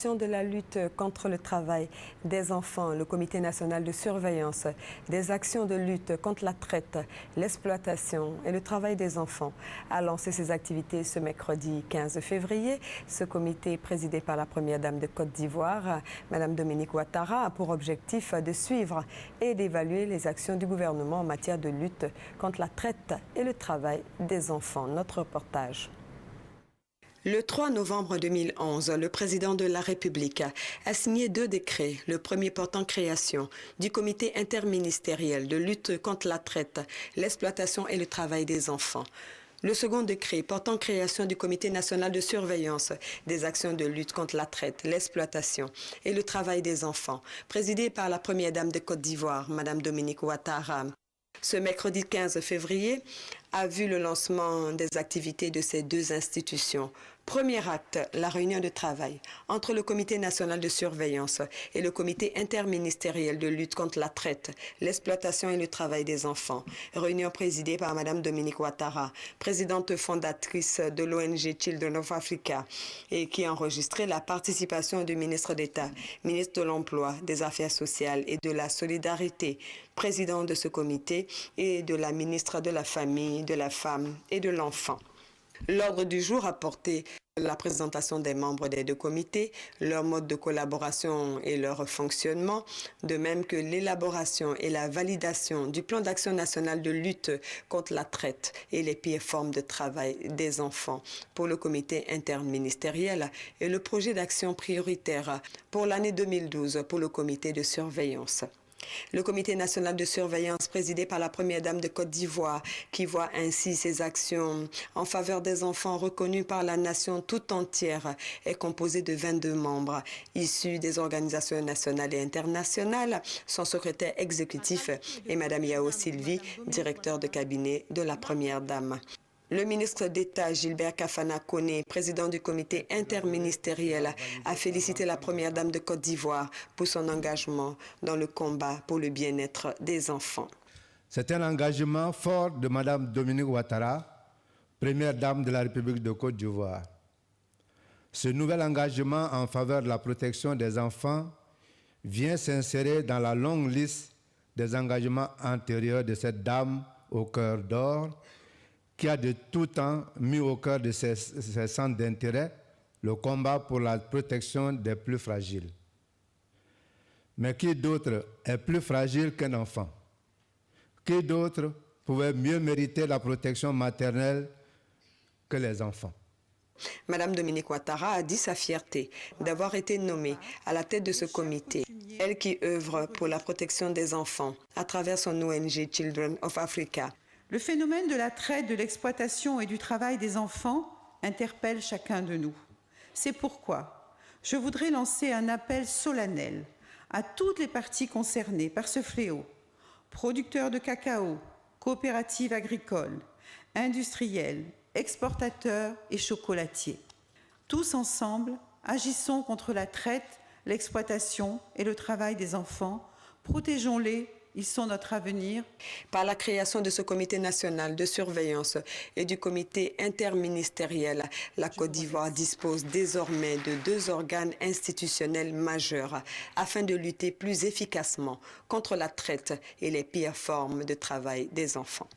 De la lutte contre le travail des enfants, le Comité national de surveillance des actions de lutte contre la traite, l'exploitation et le travail des enfants a lancé ses activités ce mercredi 15 février. Ce comité, présidé par la première dame de Côte d'Ivoire, Madame Dominique Ouattara, a pour objectif de suivre et d'évaluer les actions du gouvernement en matière de lutte contre la traite et le travail des enfants. Notre reportage. Le 3 novembre 2011, le président de la République a signé 2 décrets, le premier portant création du comité interministériel de lutte contre la traite, l'exploitation et le travail des enfants. Le second décret portant création du comité national de surveillance des actions de lutte contre la traite, l'exploitation et le travail des enfants, présidé par la première dame de Côte d'Ivoire, Madame Dominique Ouattara. Ce mercredi 15 février a vu le lancement des activités de ces 2 institutions. Premier acte, la réunion de travail entre le Comité national de surveillance et le Comité interministériel de lutte contre la traite, l'exploitation et le travail des enfants. Réunion présidée par Madame Dominique Ouattara, présidente fondatrice de l'ONG Children of Africa, et qui a enregistré la participation du ministre d'État, ministre de l'Emploi, des Affaires sociales et de la Solidarité, président de ce comité, et de la ministre de la Famille, de la Femme et de l'Enfant. L'ordre du jour a porté la présentation des membres des 2 comités, leur mode de collaboration et leur fonctionnement, de même que l'élaboration et la validation du plan d'action national de lutte contre la traite et les pires formes de travail des enfants pour le comité interministériel et le projet d'action prioritaire pour l'année 2012 pour le comité de surveillance. Le comité national de surveillance présidé par la première dame de Côte d'Ivoire, qui voit ainsi ses actions en faveur des enfants reconnus par la nation tout entière, est composé de 22 membres issus des organisations nationales et internationales. Son secrétaire exécutif est Madame Yao Sylvie, directeur de cabinet de la première dame. Le ministre d'État Gilbert Kafana Koné, président du comité interministériel, a félicité la première dame de Côte d'Ivoire pour son engagement dans le combat pour le bien-être des enfants. C'est un engagement fort de Madame Dominique Ouattara, première dame de la République de Côte d'Ivoire. Ce nouvel engagement en faveur de la protection des enfants vient s'insérer dans la longue liste des engagements antérieurs de cette dame au cœur d'or, qui a de tout temps mis au cœur de ses centres d'intérêt le combat pour la protection des plus fragiles. Mais qui d'autre est plus fragile qu'un enfant? Qui d'autre pouvait mieux mériter la protection maternelle que les enfants? Madame Dominique Ouattara a dit sa fierté d'avoir été nommée à la tête de ce comité, elle qui œuvre pour la protection des enfants à travers son ONG Children of Africa. Le phénomène de la traite, de l'exploitation et du travail des enfants interpelle chacun de nous. C'est pourquoi je voudrais lancer un appel solennel à toutes les parties concernées par ce fléau, producteurs de cacao, coopératives agricoles, industriels, exportateurs et chocolatiers. Tous ensemble, agissons contre la traite, l'exploitation et le travail des enfants, protégeons-les. Ils sont notre avenir. Par la création de ce comité national de surveillance et du comité interministériel, la Côte d'Ivoire dispose désormais de 2 organes institutionnels majeurs afin de lutter plus efficacement contre la traite et les pires formes de travail des enfants.